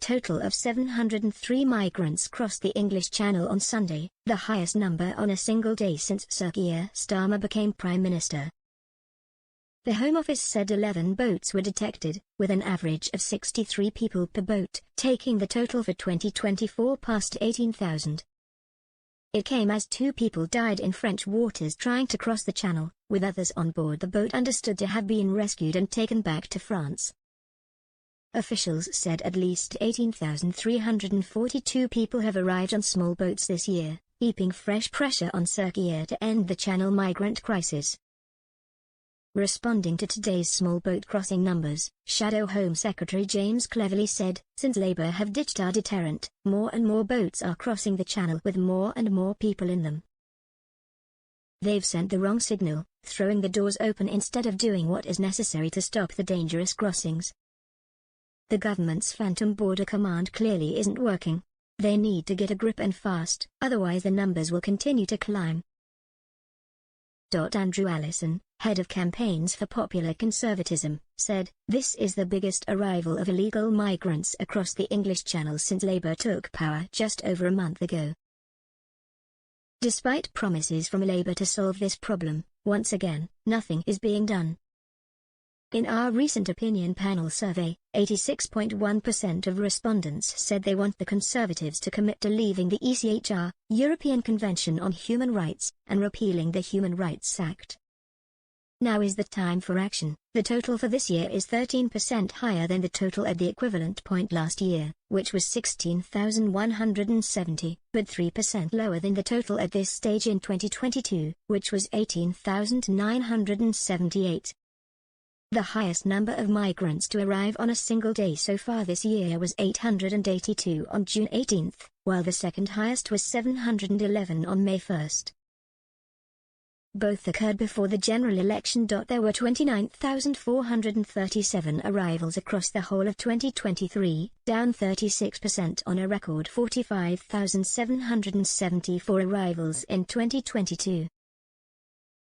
total of 703 migrants crossed the English Channel on Sunday, the highest number on a single day since Sir Keir Starmer became Prime Minister. The Home Office said 11 boats were detected, with an average of 63 people per boat, taking the total for 2024 past 18,000. It came as 2 people died in French waters trying to cross the Channel, with others on board the boat understood to have been rescued and taken back to France. Officials said at least 18,342 people have arrived on small boats this year, heaping fresh pressure on Sir Keir to end the Channel migrant crisis. Responding to today's small boat crossing numbers, Shadow Home Secretary James Cleverly said, "Since Labour have ditched our deterrent, more and more boats are crossing the Channel with more and more people in them. They've sent the wrong signal, throwing the doors open instead of doing what is necessary to stop the dangerous crossings. The government's Phantom Border Command clearly isn't working. They need to get a grip and fast, otherwise the numbers will continue to climb." Andrew Allison, head of campaigns for Popular Conservatism, said, "This is the biggest arrival of illegal migrants across the English Channel since Labour took power just over a month ago." Despite promises from Labour to solve this problem, once again, nothing is being done. In our recent opinion panel survey, 86.1% of respondents said they want the Conservatives to commit to leaving the ECHR, European Convention on Human Rights, and repealing the Human Rights Act. Now is the time for action. The total for this year is 13% higher than the total at the equivalent point last year, which was 16,170, but 3% lower than the total at this stage in 2022, which was 18,978. The highest number of migrants to arrive on a single day so far this year was 882 on June 18, while the second highest was 711 on May 1. Both occurred before the general election. There were 29,437 arrivals across the whole of 2023, down 36% on a record 45,774 arrivals in 2022.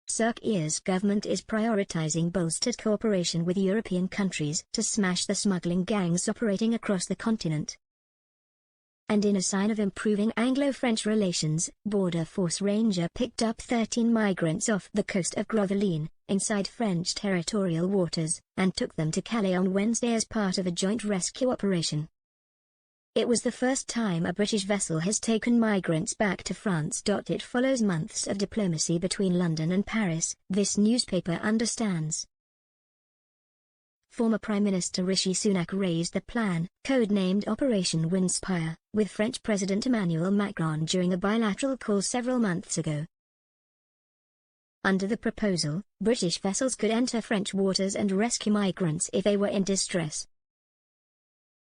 Sir Keir's government is prioritising bolstered cooperation with European countries to smash the smuggling gangs operating across the continent. And in a sign of improving Anglo-French relations, Border Force Ranger picked up 13 migrants off the coast of Gravelines, inside French territorial waters, and took them to Calais on Wednesday as part of a joint rescue operation. It was the first time a British vessel has taken migrants back to France. It follows months of diplomacy between London and Paris, this newspaper understands. Former Prime Minister Rishi Sunak raised the plan, codenamed Operation Windspire, with French President Emmanuel Macron during a bilateral call several months ago. Under the proposal, British vessels could enter French waters and rescue migrants if they were in distress.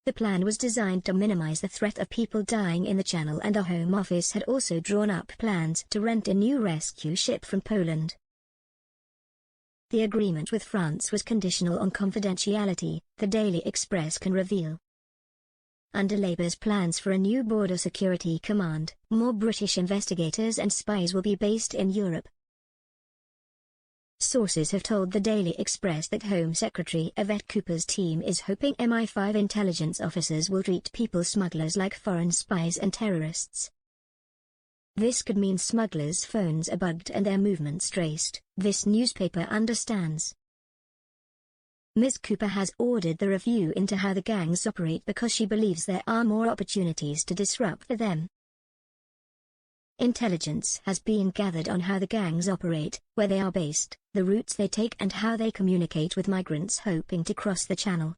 The plan was designed to minimize the threat of people dying in the Channel, and the Home Office had also drawn up plans to rent a new rescue ship from Poland. The agreement with France was conditional on confidentiality, the Daily Express can reveal. Under Labour's plans for a new border security command, more British investigators and spies will be based in Europe. Sources have told the Daily Express that Home Secretary Yvette Cooper's team is hoping MI5 intelligence officers will treat people smugglers like foreign spies and terrorists. This could mean smugglers' phones are bugged and their movements traced, this newspaper understands. Ms. Cooper has ordered the review into how the gangs operate because she believes there are more opportunities to disrupt them. Intelligence has been gathered on how the gangs operate, where they are based, the routes they take and how they communicate with migrants hoping to cross the Channel.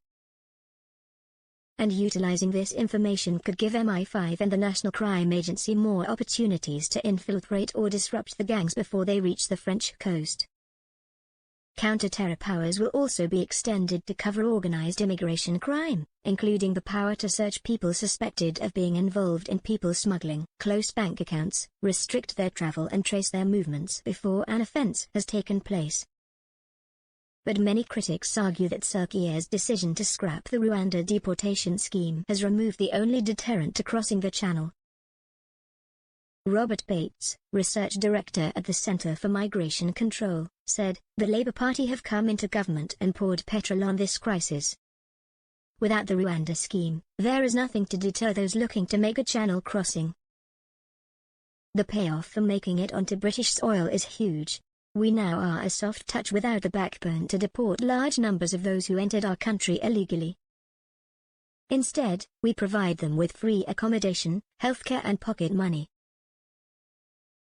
And utilizing this information could give MI5 and the National Crime Agency more opportunities to infiltrate or disrupt the gangs before they reach the French coast. Counter-terror powers will also be extended to cover organized immigration crime, including the power to search people suspected of being involved in people smuggling, close bank accounts, restrict their travel and trace their movements before an offense has taken place. But many critics argue that Sir Keir's decision to scrap the Rwanda deportation scheme has removed the only deterrent to crossing the Channel. Robert Bates, research director at the Centre for Migration Control, said, "The Labour Party have come into government and poured petrol on this crisis. Without the Rwanda scheme, there is nothing to deter those looking to make a channel crossing. The payoff for making it onto British soil is huge. We now are a soft touch without the backbone to deport large numbers of those who entered our country illegally. Instead, we provide them with free accommodation, healthcare and pocket money.